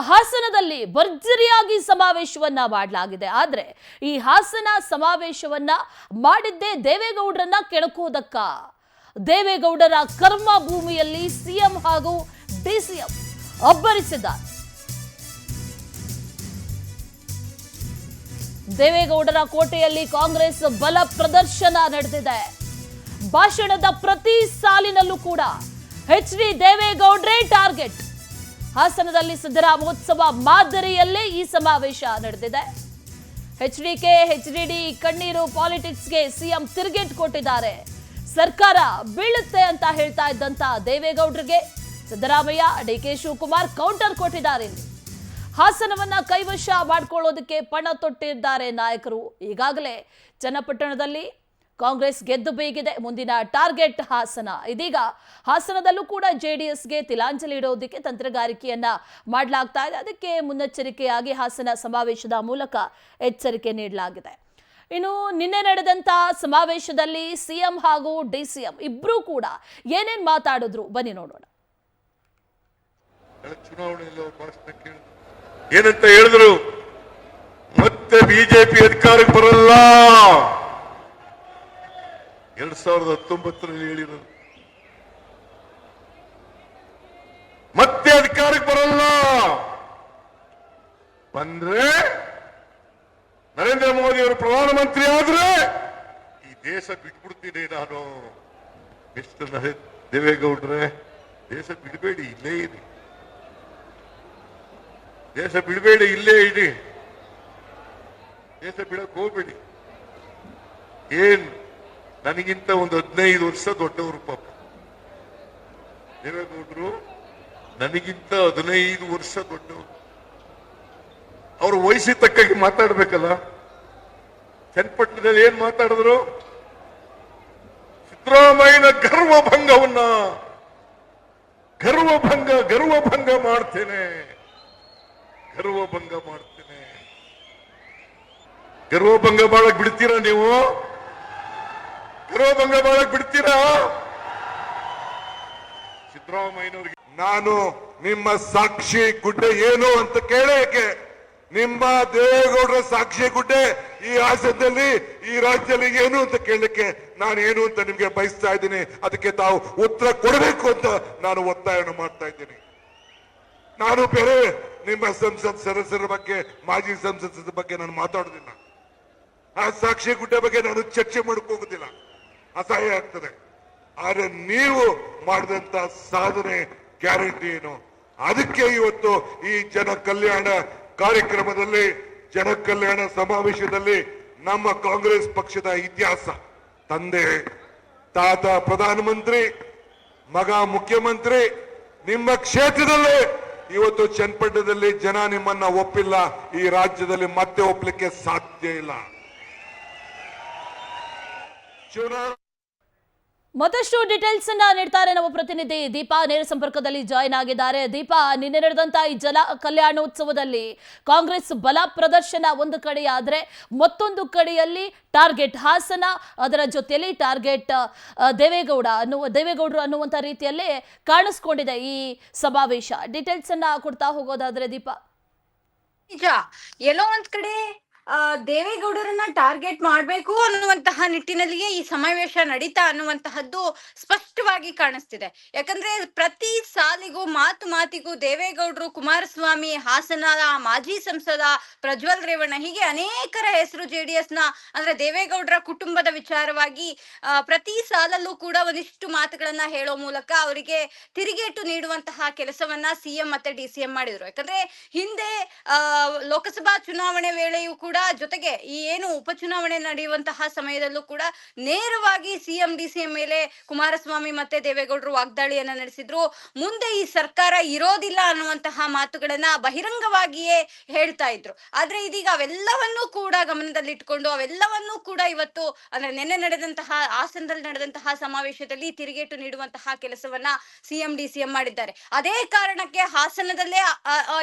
ಹಾಸನದಲ್ಲಿ ಭರ್ಜರಿಯಾಗಿ ಸಮಾವೇಶವನ್ನ ಮಾಡಲಾಗಿದೆ. ಆದ್ರೆ ಈ ಹಾಸನ ಸಮಾವೇಶವನ್ನ ಮಾಡಿದ್ದೇ ದೇವೇಗೌಡರನ್ನ ಕೆಣಕೋದಕ್ಕ. ದೇವೇಗೌಡರ ಕರ್ಮ ಭೂಮಿಯಲ್ಲಿ ಸಿಎಂ ಹಾಗೂ ಡಿಸಿಎಂ ಅಬ್ಬರಿಸಿದ್ದಾರೆ. ದೇವೇಗೌಡರ ಕೋಟೆಯಲ್ಲಿ ಕಾಂಗ್ರೆಸ್ ಬಲ ಪ್ರದರ್ಶನ ನಡೆದಿದೆ. ಭಾಷಣದ ಪ್ರತಿ ಸಾಲಿನಲ್ಲೂ ಕೂಡ ಎಚ್.ಡಿ. ದೇವೇಗೌಡ್ರೇ ಟಾರ್ಗೆಟ್. ಹಾಸನದಲ್ಲಿ ಸಿದ್ದರಾಮೋತ್ಸವ ಮಾದರಿಯಲ್ಲೇ ಈ ಸಮಾವೇಶ ನಡೆದಿದೆ. ಎಚ್ಡಿಕೆ ಎಚ್ಡಿಡಿ ಕಣ್ಣೀರು ಪಾಲಿಟಿಕ್ಸ್ಗೆ ಸಿಎಂ ತಿರುಗೇಟ್ ಕೊಟ್ಟಿದ್ದಾರೆ. ಸರ್ಕಾರ ಬೀಳುತ್ತೆ ಅಂತ ಹೇಳ್ತಾ ಇದ್ದಂತ ದೇವೇಗೌಡರಿಗೆ ಸಿದ್ದರಾಮಯ್ಯ, ಡಿಕೆ ಶಿವಕುಮಾರ್ ಕೌಂಟರ್ ಕೊಟ್ಟಿದ್ದಾರೆ. ಹಾಸನವನ್ನ ಕೈವಶ ಮಾಡಿಕೊಳ್ಳೋದಕ್ಕೆ ಪಣ ತೊಟ್ಟಿದ್ದಾರೆ ನಾಯಕರು. ಈಗಾಗಲೇ ಚನ್ನಪಟ್ಟಣದಲ್ಲಿ ಕಾಂಗ್ರೆಸ್ ಗೆದ್ದು ಬೀಗಿದೆ. ಮುಂದಿನ ಟಾರ್ಗೆಟ್ ಹಾಸನ. ಇದೀಗ ಹಾಸನದಲ್ಲೂ ಕೂಡ ಜೆಡಿಎಸ್ಗೆ ತಿಲಾಂಜಲಿ ಇಡೋದಕ್ಕೆ ತಂತ್ರಗಾರಿಕೆಯನ್ನ ಮಾಡಲಾಗ್ತಾ ಇದೆ. ಅದಕ್ಕೆ ಮುನ್ನೆಚ್ಚರಿಕೆಯಾಗಿ ಹಾಸನ ಸಮಾವೇಶದ ಮೂಲಕ ಎಚ್ಚರಿಕೆ ನೀಡಲಾಗಿದೆ. ಇನ್ನು ನಿನ್ನೆ ನಡೆದಂತ ಸಮಾವೇಶದಲ್ಲಿ ಸಿಎಂ ಹಾಗೂ ಡಿಸಿಎಂ ಇಬ್ರು ಕೂಡ ಏನೇನ್ ಮಾತಾಡಿದ್ರು ಬನ್ನಿ ನೋಡೋಣ. ಏನಂತ ಹೇಳಿದ್ರು? ಮತ್ತೆ ಬಿಜೆಪಿ ಅಧಿಕಾರಕ್ಕೆ ಬರಲ್ಲ. 2019ರಲ್ಲಿ ಹೇಳಿರೋದು. ಮತ್ತೆ ಅಧಿಕಾರಕ್ಕೆ ಬರಲ್ಲ. ಬಂದ್ರೆ ನರೇಂದ್ರ ಮೋದಿ ಅವರು ಪ್ರಧಾನಮಂತ್ರಿ ಆದ್ರೆ ಈ ದೇಶ ಬಿಟ್ಬಿಡ್ತೀನಿ ನಾನು. ಮಿಸ್ಟರ್ ದೇವೇಗೌಡ್ರೆ, ದೇಶ ಬಿಡಬೇಡಿ, ಇಲ್ಲೇ ಇರಿ. ದೇಶ ಬಿಡಬೇಡಿ, ಇಲ್ಲೇ ಇಡಿ. ದೇಶ ಬಿಡಕ್ ಹೋಗ್ಬೇಡಿ. ಏನ್ ನನಗಿಂತ ಒಂದು 15 ವರ್ಷ ದೊಡ್ಡವರು ಪಾಪ ದೇವೇಗೌಡರು. ನನಗಿಂತ 15 ವರ್ಷ ದೊಡ್ಡವರು. ಅವ್ರ ವಯಸ್ಸಿಗೆ ತಕ್ಕಾಗಿ ಮಾತಾಡ್ಬೇಕಲ್ಲ. ಚನ್ನಪಟ್ಟಣದಲ್ಲಿ ಏನ್ ಮಾತಾಡಿದ್ರು? ಸಿದ್ದರಾಮಯ್ಯನ ಗರ್ವಭಂಗ ಮಾಡ್ತೇನೆ. ಗರ್ವಭಂಗ ಮಾಡಕ್ ಬಿಡ್ತೀರಾ ನೀವು? ಗರ್ವಭಂಗ ಮಾಡಕ್ ಬಿಡ್ತೀರಾ? ಸಿದ್ದರಾಮಯ್ಯನವ್ರಿಗೆ ನಾನು ನಿಮ್ಮ ಸಾಕ್ಷಿ ಗುಡ್ಡೆ ಏನು ಅಂತ ಕೇಳಕ್ಕೆ, ನಿಮ್ಮ ದೇವೇಗೌಡರ ಸಾಕ್ಷಿ ಗುಡ್ಡೆ ಈ ಹಾಸನದಲ್ಲಿ, ಈ ರಾಜ್ಯದಲ್ಲಿ ಏನು ಅಂತ ಕೇಳಲಿಕ್ಕೆ ನಾನು ಏನು ಅಂತ ನಿಮ್ಗೆ ಬಯಸ್ತಾ ಇದ್ದೀನಿ. ಅದಕ್ಕೆ ತಾವು ಉತ್ತರ ಕೊಡಬೇಕು ಅಂತ ನಾನು ಒತ್ತಾಯವನ್ನು ಮಾಡ್ತಾ ಇದ್ದೀನಿ. ನಾನು ಬೇರೆ ನಿಮ್ಮ ಸಂಸತ್ ಸದಸ್ಯರ ಬಗ್ಗೆ, ಮಾಜಿ ಸಂಸದರ ಬಗ್ಗೆ ನಾನು ಮಾತಾಡೋದಿಲ್ಲ. ಆ ಸಾಕ್ಷಿ ಗುಡ್ಡೆ ಬಗ್ಗೆ ನಾನು ಚರ್ಚೆ ಹೋಗುದಿಲ್ಲ, ಅಸಹ್ಯ ಆಗ್ತದೆ. ಆದ್ರೆ ನೀವು ಮಾಡಿದಂತ ಸಾಧನೆ ಗ್ಯಾರಂಟಿ ಏನು? ಅದಕ್ಕೆ ಇವತ್ತು ಈ ಜನ ಕಲ್ಯಾಣ ಕಾರ್ಯಕ್ರಮದಲ್ಲಿ, ಜನ ಕಲ್ಯಾಣ ಸಮಾವೇಶದಲ್ಲಿ ನಮ್ಮ ಕಾಂಗ್ರೆಸ್ ಪಕ್ಷದ ಇತಿಹಾಸ, ತಂದೆ ತಾತ ಪ್ರಧಾನಮಂತ್ರಿ, ಮಗ ಮುಖ್ಯಮಂತ್ರಿ, ನಿಮ್ಮ ಕ್ಷೇತ್ರದಲ್ಲೇ ಇವತ್ತು ಚನ್ನಪಟ್ಟಣದಲ್ಲಿ ಜನ ನಿಮ್ಮನ್ನ ಒಪ್ಪಿಲ್ಲ. ಈ ರಾಜ್ಯದಲ್ಲಿ ಮತ್ತೆ ಒಪ್ಪಲಿಕ್ಕೆ ಸಾಧ್ಯ ಇಲ್ಲ. ಮತ್ತಷ್ಟು ಡೀಟೇಲ್ಸ್ ಅನ್ನ ನೀಡ್ತಾರೆ ನಮ್ಮ ಪ್ರತಿನಿಧಿ ದೀಪಾ. ನೇರ ಸಂಪರ್ಕದಲ್ಲಿ ಜಾಯಿನ್ ಆಗಿದ್ದಾರೆ. ದೀಪಾ, ನಿನ್ನೆ ನಡೆದಂತ ಈ ಜನ ಕಲ್ಯಾಣೋತ್ಸವದಲ್ಲಿ ಕಾಂಗ್ರೆಸ್ ಬಲ ಪ್ರದರ್ಶನ ಒಂದು ಕಡೆಯಾದ್ರೆ, ಮತ್ತೊಂದು ಕಡೆಯಲ್ಲಿ ಟಾರ್ಗೆಟ್ ಹಾಸನ, ಅದರ ಜೊತೆಯಲ್ಲಿ ಟಾರ್ಗೆಟ್ ದೇವೇಗೌಡರು ಅನ್ನುವಂತ ರೀತಿಯಲ್ಲೇ ಕಾಣಿಸ್ಕೊಂಡಿದೆ ಈ ಸಮಾವೇಶ. ಡೀಟೇಲ್ಸ್ ಅನ್ನ ಕೊಡ್ತಾ ಹೋಗೋದಾದ್ರೆ ದೀಪಾ. ನಿಜ, ಎಲ್ಲೋ ಒಂದ್ ಕಡೆ ದೇವೇಗೌಡರನ್ನ ಟಾರ್ಗೆಟ್ ಮಾಡ್ಬೇಕು ಅನ್ನುವಂತಹ ನಿಟ್ಟಿನಲ್ಲಿಯೇ ಈ ಸಮಾವೇಶ ನಡೀತಾ ಅನ್ನುವಂತಹದ್ದು ಸ್ಪಷ್ಟವಾಗಿ ಕಾಣಿಸ್ತಿದೆ. ಯಾಕಂದ್ರೆ ಪ್ರತಿ ಸಾಲಿಗೂ ಮಾತಿಗೂ ದೇವೇಗೌಡರು, ಕುಮಾರಸ್ವಾಮಿ, ಹಾಸನದ ಮಾಜಿ ಸಂಸದ ಪ್ರಜ್ವಲ್ ರೇವಣ್ಣ, ಹೀಗೆ ಅನೇಕರ ಹೆಸರು ಜೆಡಿಎಸ್ ನ ಅಂದ್ರೆ ದೇವೇಗೌಡರ ಕುಟುಂಬದ ವಿಚಾರವಾಗಿ ಪ್ರತಿ ಸಾಲಲ್ಲೂ ಕೂಡ ಒಂದಿಷ್ಟು ಮಾತುಗಳನ್ನ ಹೇಳೋ ಮೂಲಕ ಅವರಿಗೆ ತಿರುಗೇಟು ನೀಡುವಂತಹ ಕೆಲಸವನ್ನ ಸಿಎಂ ಮತ್ತೆ ಡಿಸಿಎಂ ಮಾಡಿದ್ರು. ಯಾಕಂದ್ರೆ ಹಿಂದೆ ಲೋಕಸಭಾ ಚುನಾವಣೆ ವೇಳೆಯೂ ಕೂಡ, ಜೊತೆಗೆ ಈ ಏನು ಉಪಚುನಾವಣೆ ನಡೆಯುವಂತಹ ಸಮಯದಲ್ಲೂ ಕೂಡ ನೇರವಾಗಿ ಸಿಎಂ ಡಿಸಿಎಂ ಮೇಲೆ ಕುಮಾರಸ್ವಾಮಿ ಮತ್ತೆ ದೇವೇಗೌಡರು ವಾಗ್ದಾಳಿಯನ್ನ ನಡೆಸಿದ್ರು. ಮುಂದೆ ಈ ಸರ್ಕಾರ ಇರೋದಿಲ್ಲ ಅನ್ನುವಂತಹ ಮಾತುಗಳನ್ನ ಬಹಿರಂಗವಾಗಿಯೇ ಹೇಳ್ತಾ ಇದ್ರು. ಆದ್ರೆ ಇದೀಗ ಅವೆಲ್ಲವನ್ನೂ ಕೂಡ ಗಮನದಲ್ಲಿಟ್ಕೊಂಡು, ಅವೆಲ್ಲವನ್ನೂ ಕೂಡ ಇವತ್ತು ಅಂದ್ರೆ ನಿನ್ನೆ ನಡೆದಂತಹ ಹಾಸನದಲ್ಲಿ ನಡೆದಂತಹ ಸಮಾವೇಶದಲ್ಲಿ ತಿರುಗೇಟು ನೀಡುವಂತಹ ಕೆಲಸವನ್ನ ಸಿಎಂ ಡಿಸಿಎಂ ಮಾಡಿದ್ದಾರೆ. ಅದೇ ಕಾರಣಕ್ಕೆ ಹಾಸನದಲ್ಲೇ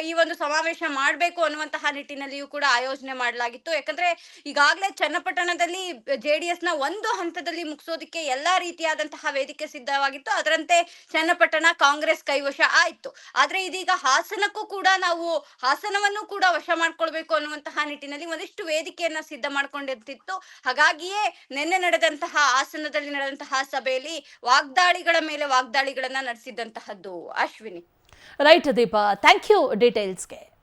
ಈ ಒಂದು ಸಮಾವೇಶ ಮಾಡಬೇಕು ಅನ್ನುವಂತಹ ನಿಟ್ಟಿನಲ್ಲಿಯೂ ಕೂಡ ಆಯೋಜನೆ ಮಾಡಲಾಗಿದೆ. ಯಾಕಂದ್ರೆ ಈಗಾಗಲೇ ಚನ್ನಪಟ್ಟಣದಲ್ಲಿ ಜೆಡಿಎಸ್ ನ ಒಂದು ಹಂತದಲ್ಲಿ ಮುಗಿಸೋದಕ್ಕೆ ಎಲ್ಲಾ ರೀತಿಯಾದಂತಹ ವೇದಿಕೆ ವೇದಿಕೆ ಸಿದ್ಧವಾಗಿತ್ತು, ಅದರಂತೆ ಚನ್ನಪಟ್ಟಣ ಕಾಂಗ್ರೆಸ್ ಕೈವಶ ಆಯ್ತು. ಆದ್ರೆ ಇದೀಗ ಹಾಸನಕ್ಕೂ ಕೂಡ ನಾವು ಹಾಸನವನ್ನು ಕೂಡ ವಶ ಮಾಡ್ಕೊಳ್ಬೇಕು ಅನ್ನುವಂತಹ ನಿಟ್ಟಿನಲ್ಲಿ ಒಂದಿಷ್ಟು ವೇದಿಕೆಯನ್ನ ಸಿದ್ಧ ಮಾಡ್ಕೊಂಡಿರ್ತಿತ್ತು. ಹಾಗಾಗಿಯೇ ನಿನ್ನೆ ನಡೆದಂತಹ ಹಾಸನದಲ್ಲಿ ನಡೆದಂತಹ ಸಭೆಯಲ್ಲಿ ವಾಗ್ದಾಳಿಗಳ ಮೇಲೆ ವಾಗ್ದಾಳಿಗಳನ್ನ ನಡೆಸಿದಂತಹದ್ದು. Ashwini. Right Deepa, thank you ಡೀಟೇಲ್ಸ್ಗೆ.